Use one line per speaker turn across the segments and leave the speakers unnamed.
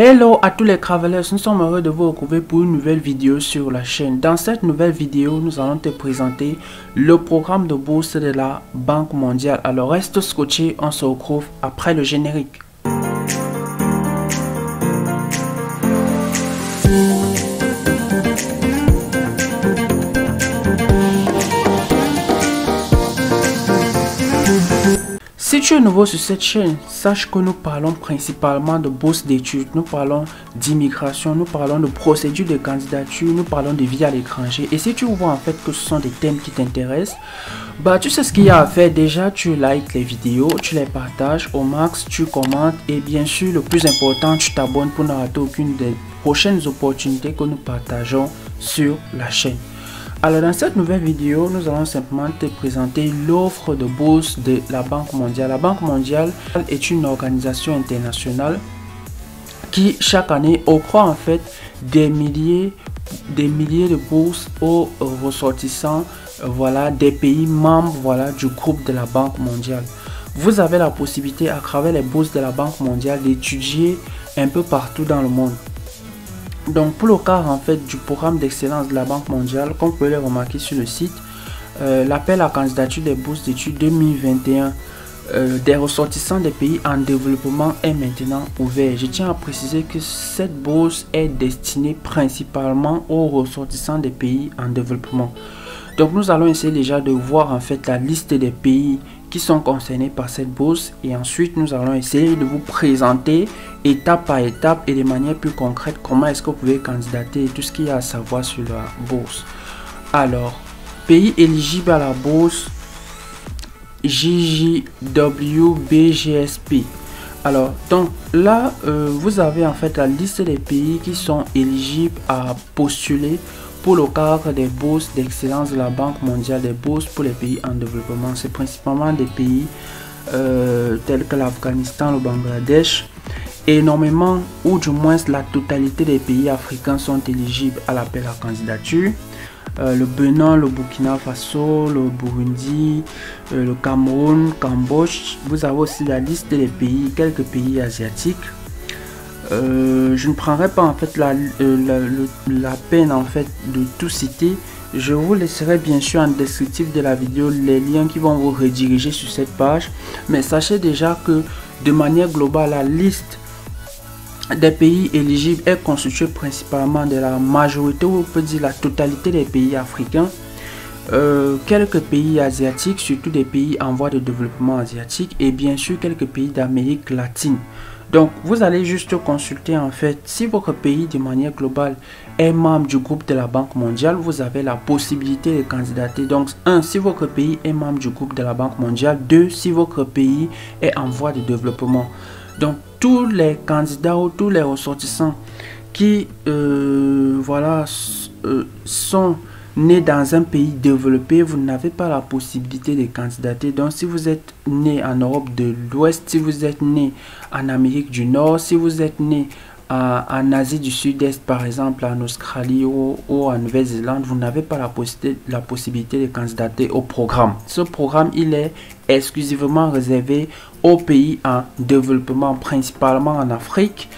Hello à tous les travelers, nous sommes heureux de vous retrouver pour une nouvelle vidéo sur la chaîne. Dans cette nouvelle vidéo, nous allons te présenter le programme de bourse de la Banque mondiale. Alors reste scotché, on se retrouve après le générique. Si tu es nouveau sur cette chaîne, sache que nous parlons principalement de bourse d'études, nous parlons d'immigration, nous parlons de procédures de candidature, nous parlons de vie à l'étranger. Et si tu vois en fait que ce sont des thèmes qui t'intéressent, bah tu sais ce qu'il y a à faire. Déjà, tu likes les vidéos, tu les partages au max, tu commentes et bien sûr le plus important, tu t'abonnes pour ne rater aucune des prochaines opportunités que nous partageons sur la chaîne. Alors dans cette nouvelle vidéo, nous allons simplement te présenter l'offre de bourse de la Banque mondiale. La Banque mondiale est une organisation internationale qui chaque année octroie en fait des milliers de bourses aux ressortissants des pays membres du groupe de la Banque mondiale. Vous avez la possibilité à travers les bourses de la Banque mondiale d'étudier un peu partout dans le monde. Donc pour le cas en fait du programme d'excellence de la Banque mondiale, comme vous pouvez le remarquer sur le site, l'appel à candidature des bourses d'études 2021 des ressortissants des pays en développement est maintenant ouvert. Je tiens à préciser que cette bourse est destinée principalement aux ressortissants des pays en développement. Donc nous allons essayer déjà de voir en fait la liste des pays qui sont concernés par cette bourse et ensuite nous allons essayer de vous présenter étape par étape et de manière plus concrète comment est-ce que vous pouvez candidater et tout ce qu'il y a à savoir sur la bourse. Alors, pays éligibles à la bourse JJWBGSP. Alors, donc là, vous avez en fait la liste des pays qui sont éligibles à postuler pour le cadre des bourses d'excellence de la Banque mondiale, des bourses pour les pays en développement. C'est principalement des pays tels que l'Afghanistan, le Bangladesh. Énormément, ou du moins la totalité des pays africains sont éligibles à l'appel à candidature. Le Bénin, le Burkina Faso, le Burundi, le Cameroun, Cambodge. Vous avez aussi la liste des pays, quelques pays asiatiques. Je ne prendrai pas en fait la peine en fait de tout citer. Je vous laisserai bien sûr en descriptif de la vidéo les liens qui vont vous rediriger sur cette page. Mais sachez déjà que de manière globale, la liste des pays éligibles est constituée principalement de la majorité, ou on peut dire la totalité des pays africains. Quelques pays asiatiques, surtout des pays en voie de développement asiatique, et bien sûr quelques pays d'Amérique latine. Donc vous allez juste consulter en fait si votre pays de manière globale est membre du groupe de la Banque mondiale, vous avez la possibilité de candidater. Donc 1, si votre pays est membre du groupe de la Banque mondiale. 2, si votre pays est en voie de développement. Donc tous les candidats ou tous les ressortissants qui sont nés dans un pays développé, vous n'avez pas la possibilité de candidater. Donc si vous êtes né en Europe de l'Ouest, si vous êtes né en Amérique du Nord, si vous êtes né en Asie du Sud-Est, par exemple en Australie ou en Nouvelle-Zélande, vous n'avez pas la possibilité de candidater au programme. Ce programme, il est exclusivement réservé aux pays en développement, principalement en Afrique,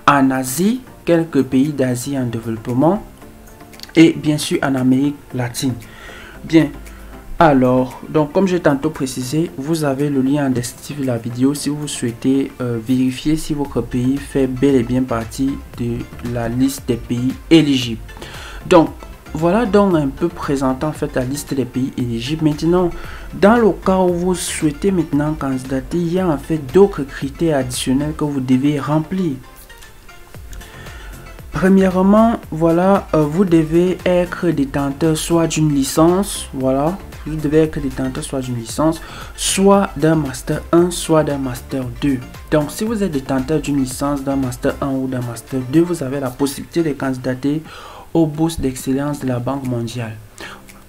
en Asie, quelques pays d'Asie en développement, et bien sûr en Amérique latine. Bien, alors, donc comme j'ai tantôt précisé, vous avez le lien en descriptif de la vidéo si vous souhaitez vérifier si votre pays fait bel et bien partie de la liste des pays éligibles. Donc, voilà donc un peu présentant en fait la liste des pays éligibles. Maintenant, dans le cas où vous souhaitez maintenant candidater, il y a en fait d'autres critères additionnels que vous devez remplir. Premièrement, vous devez être détenteur soit d'une licence, vous devez être détenteur soit d'une licence, soit d'un master 1, soit d'un master 2. Donc, si vous êtes détenteur d'une licence, d'un master 1 ou d'un master 2, vous avez la possibilité de candidater aux bourses d'excellence de la Banque mondiale.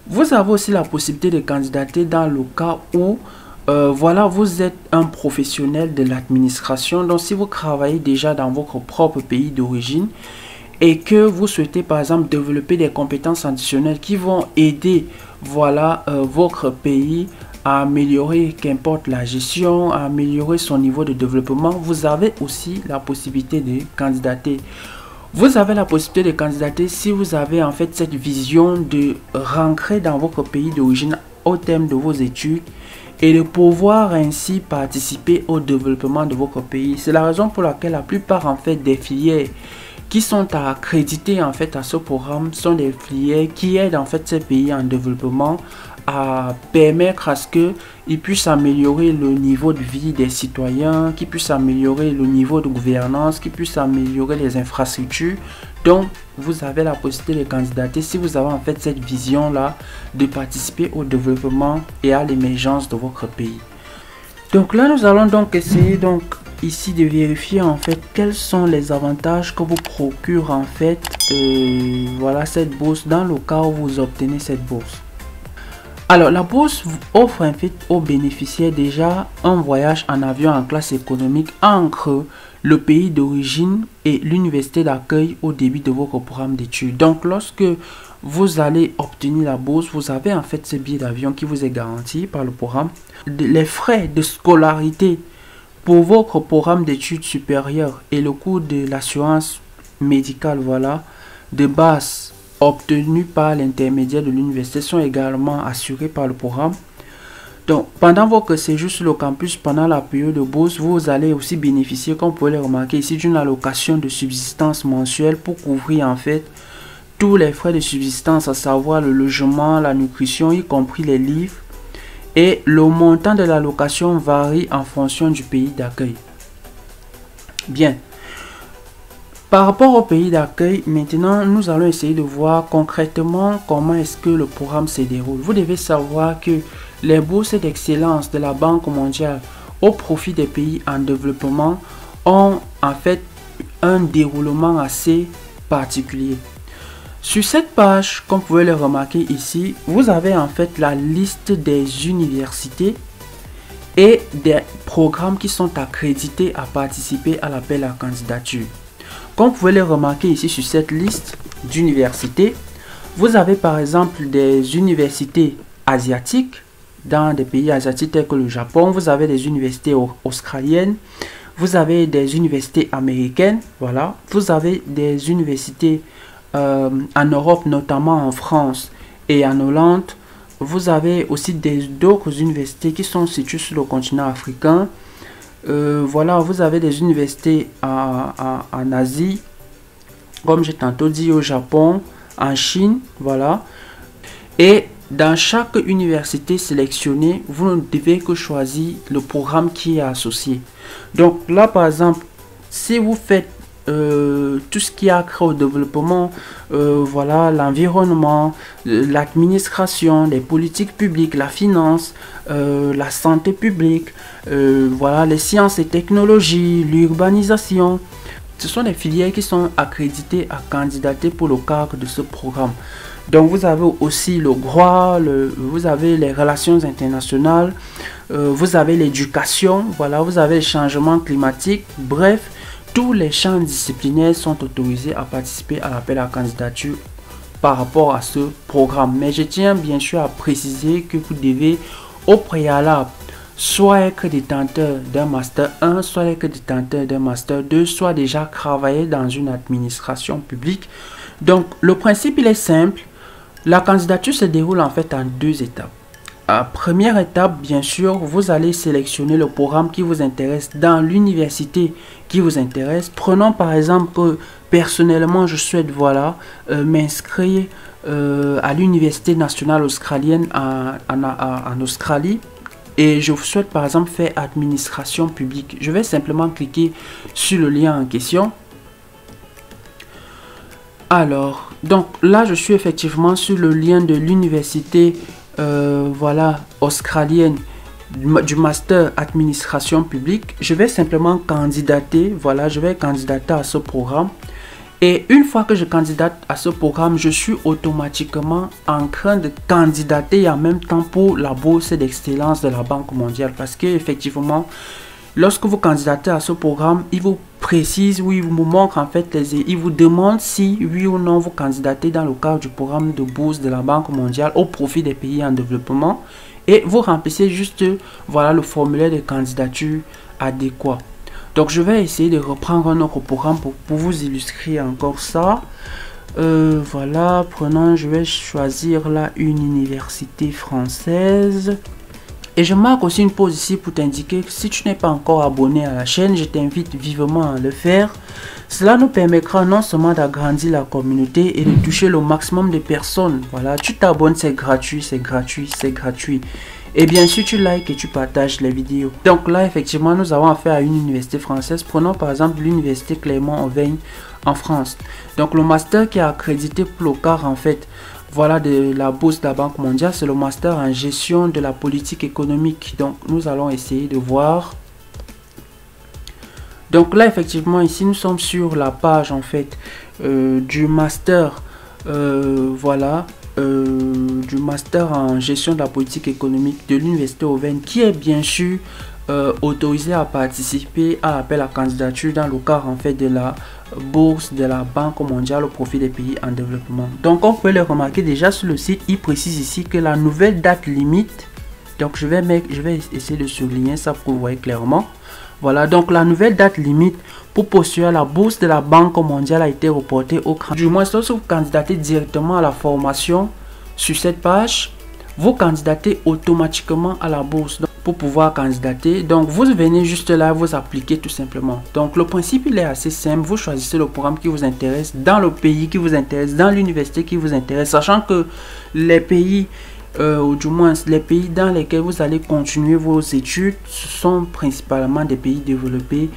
Vous avez aussi la possibilité de candidater dans le cas où vous êtes un professionnel de l'administration. Donc, si vous travaillez déjà dans votre propre pays d'origine et que vous souhaitez par exemple développer des compétences additionnelles qui vont aider votre pays à améliorer, qu'importe la gestion, à améliorer son niveau de développement, vous avez aussi la possibilité de candidater. Vous avez la possibilité de candidater si vous avez en fait cette vision de rentrer dans votre pays d'origine au terme de vos études et de pouvoir ainsi participer au développement de votre pays. C'est la raison pour laquelle la plupart en fait des filières qui sont accrédités en fait à ce programme sont des filières qui aident en fait ces pays en développement à permettre à ce qu'ils puissent améliorer le niveau de vie des citoyens, qu'ils puissent améliorer le niveau de gouvernance, qu'ils puissent améliorer les infrastructures. Donc, vous avez la possibilité de candidater si vous avez en fait cette vision-là de participer au développement et à l'émergence de votre pays. Donc là, nous allons donc essayer ici de vérifier en fait quels sont les avantages que vous procure en fait voilà cette bourse dans le cas où vous obtenez cette bourse. Alors la bourse offre en fait aux bénéficiaires déjà un voyage en avion en classe économique entre le pays d'origine et l'université d'accueil au début de votre programme d'études. Donc lorsque vous allez obtenir la bourse, vous avez en fait ce billet d'avion qui vous est garanti par le programme. Les frais de scolarité pour votre programme d'études supérieures et le coût de l'assurance médicale voilà, de base obtenu par l'intermédiaire de l'université sont également assurés par le programme. Donc, pendant votre séjour sur le campus, pendant la période de bourse, vous allez aussi bénéficier, comme vous pouvez le remarquer ici, d'une allocation de subsistance mensuelle pour couvrir en fait tous les frais de subsistance, à savoir le logement, la nutrition, y compris les livres. Et le montant de l'allocation varie en fonction du pays d'accueil. Bien. Par rapport au pays d'accueil, maintenant, nous allons essayer de voir concrètement comment est-ce que le programme se déroule. Vous devez savoir que les bourses d'excellence de la Banque mondiale au profit des pays en développement ont en fait un déroulement assez particulier. Sur cette page, comme vous pouvez le remarquer ici, vous avez en fait la liste des universités et des programmes qui sont accrédités à participer à l'appel à candidature. Comme vous pouvez le remarquer ici sur cette liste d'universités, vous avez par exemple des universités asiatiques dans des pays asiatiques tels que le Japon, vous avez des universités australiennes, vous avez des universités américaines, voilà, vous avez des universités en Europe, notamment en France et en Hollande. Vous avez aussi d'autres universités qui sont situées sur le continent africain. Voilà, vous avez des universités en Asie, comme j'ai tantôt dit, au Japon, en Chine, voilà. Et dans chaque université sélectionnée, vous ne devez que choisir le programme qui est associé. Donc là, par exemple, si vous faites tout ce qui a trait au développement, voilà, l'environnement, l'administration, les politiques publiques, la finance, la santé publique, voilà, les sciences et technologies, l'urbanisation. Ce sont des filières qui sont accréditées à candidater pour le cadre de ce programme. Donc vous avez aussi le droit, vous avez les relations internationales, vous avez l'éducation, voilà, vous avez le changement climatique, bref. Tous les champs disciplinaires sont autorisés à participer à l'appel à candidature par rapport à ce programme. Mais je tiens bien sûr à préciser que vous devez au préalable soit être détenteur d'un Master 1, soit être détenteur d'un Master 2, soit déjà travailler dans une administration publique. Donc le principe il est simple. La candidature se déroule en fait en deux étapes. Première étape, bien sûr, vous allez sélectionner le programme qui vous intéresse dans l'université qui vous intéresse. Prenons par exemple que personnellement, je souhaite voilà, m'inscrire à l'université nationale australienne en Australie. Et je souhaite par exemple faire administration publique. Je vais simplement cliquer sur le lien en question. Alors, donc là, je suis effectivement sur le lien de l'université voilà, australienne du master administration publique. Je vais simplement candidater, voilà, je vais candidater à ce programme. Et une fois que je candidate à ce programme, je suis automatiquement en train de candidater en même temps pour la bourse d'excellence de la Banque mondiale. Parce que effectivement, lorsque vous candidatez à ce programme, il vous précise, oui, il vous montre en fait, il vous demande si oui ou non vous candidatez dans le cadre du programme de bourse de la Banque mondiale au profit des pays en développement. et vous remplissez juste voilà le formulaire de candidature adéquat. Donc je vais essayer de reprendre un autre programme pour vous illustrer encore ça. Voilà, prenons, je vais choisir là une université française. Et je marque aussi une pause ici pour t'indiquer que si tu n'es pas encore abonné à la chaîne, je t'invite vivement à le faire. Cela nous permettra non seulement d'agrandir la communauté et de toucher le maximum de personnes. Voilà, tu t'abonnes, c'est gratuit, c'est gratuit, c'est gratuit. Et bien sûr, tu likes et tu partages les vidéos. Donc là, effectivement, nous avons affaire à une université française. Prenons par exemple l'université Clermont-Auvergne en France. Donc le master qui est accrédité pour le quart en fait, voilà, de la bourse de la Banque mondiale, c'est le master en gestion de la politique économique. Donc nous allons essayer de voir. Donc là, effectivement, ici nous sommes sur la page en fait du master, voilà, du master en gestion de la politique économique de l'université Auvergne, qui est bien sûr autorisé à participer à l'appel à candidature dans le cadre en fait de la bourse de la Banque mondiale au profit des pays en développement. Donc on peut le remarquer déjà sur le site, il précise ici que la nouvelle date limite, donc je vais essayer de souligner ça pour que vous voyez clairement. Voilà, donc la nouvelle date limite pour postuler à la bourse de la Banque mondiale a été reportée au du moins lorsque vous candidatez directement à la formation sur cette page, vous candidatez automatiquement à la bourse pour pouvoir candidater. Donc vous venez juste là, vous appliquez tout simplement. Donc le principe il est assez simple, vous choisissez le programme qui vous intéresse, dans le pays qui vous intéresse, dans l'université qui vous intéresse, sachant que les pays ou du moins les pays dans lesquels vous allez continuer vos études, ce sont principalement des pays développés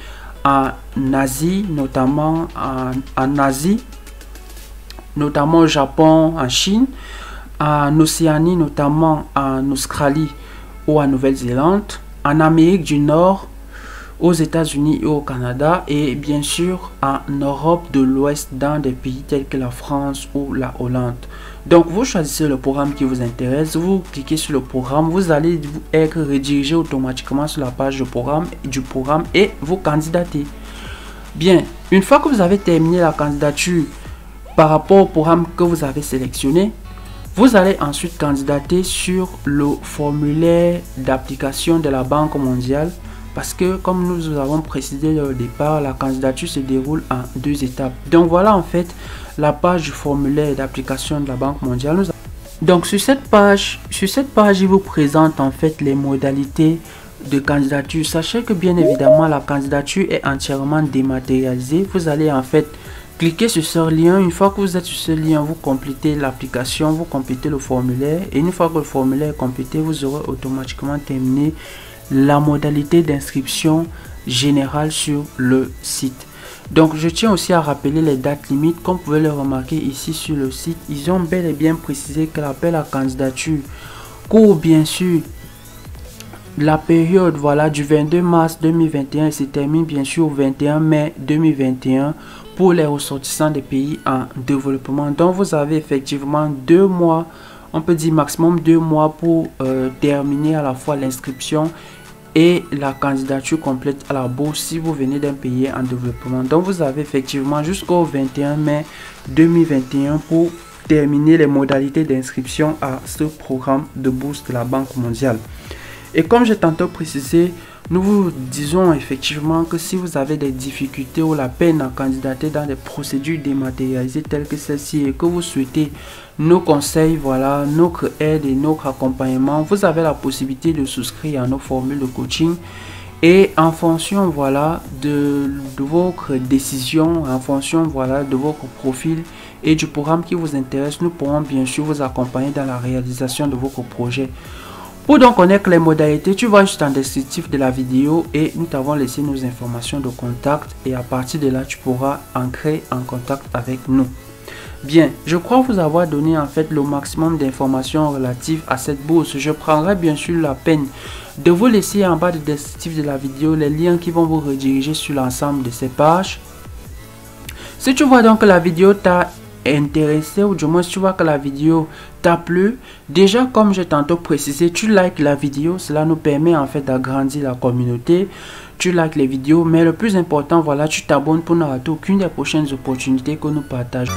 en Asie, notamment en Asie, notamment au Japon, en Chine, en Océanie, notamment en Australie ou en Nouvelle-Zélande, en Amérique du Nord, aux États-Unis et au Canada, et bien sûr en Europe de l'Ouest dans des pays tels que la France ou la Hollande. Donc vous choisissez le programme qui vous intéresse, vous cliquez sur le programme, vous allez être redirigé automatiquement sur la page du programme et vous candidatez. Bien, une fois que vous avez terminé la candidature par rapport au programme que vous avez sélectionné, vous allez ensuite candidater sur le formulaire d'application de la Banque mondiale, parce que comme nous avons précisé au départ, la candidature se déroule en 2 étapes. Donc voilà en fait la page du formulaire d'application de la Banque mondiale. Donc sur cette page, il vous présente en fait les modalités de candidature. Sachez que bien évidemment la candidature est entièrement dématérialisée. Vous allez en fait cliquez sur ce lien. Une fois que vous êtes sur ce lien, vous complétez l'application, vous complétez le formulaire. Et une fois que le formulaire est complété, vous aurez automatiquement terminé la modalité d'inscription générale sur le site. Donc je tiens aussi à rappeler les dates limites. Comme vous pouvez le remarquer ici sur le site, ils ont bel et bien précisé que l'appel à candidature court bien sûr la période voilà du 22 mars 2021 et se termine bien sûr au 21 mai 2021 pour les ressortissants des pays en développement. Donc vous avez effectivement 2 mois, on peut dire maximum 2 mois pour terminer à la fois l'inscription et la candidature complète à la bourse si vous venez d'un pays en développement. Donc vous avez effectivement jusqu'au 21 mai 2021 pour terminer les modalités d'inscription à ce programme de bourse de la Banque mondiale. Et comme j'ai tantôt précisé, nous vous disons effectivement que si vous avez des difficultés ou la peine à candidater dans des procédures dématérialisées telles que celle-ci et que vous souhaitez nos conseils, voilà, notre aide et notre accompagnement, vous avez la possibilité de souscrire à nos formules de coaching. Et en fonction voilà de votre décision, en fonction voilà de votre profil et du programme qui vous intéresse, nous pourrons bien sûr vous accompagner dans la réalisation de votre projet. Pour donc connaître les modalités, tu vas juste en descriptif de la vidéo et nous t'avons laissé nos informations de contact et à partir de là tu pourras entrer en contact avec nous. Bien, je crois vous avoir donné en fait le maximum d'informations relatives à cette bourse. Je prendrai bien sûr la peine de vous laisser en bas de descriptif de la vidéo les liens qui vont vous rediriger sur l'ensemble de ces pages. Si tu vois donc que la vidéo t'a intéressé ou du moins si tu vois que la vidéo t'a plu, déjà comme j'ai tantôt précisé, tu likes la vidéo, cela nous permet en fait d'agrandir la communauté. Tu likes les vidéos, mais le plus important, voilà, tu t'abonnes pour ne rater aucune des prochaines opportunités que nous partageons.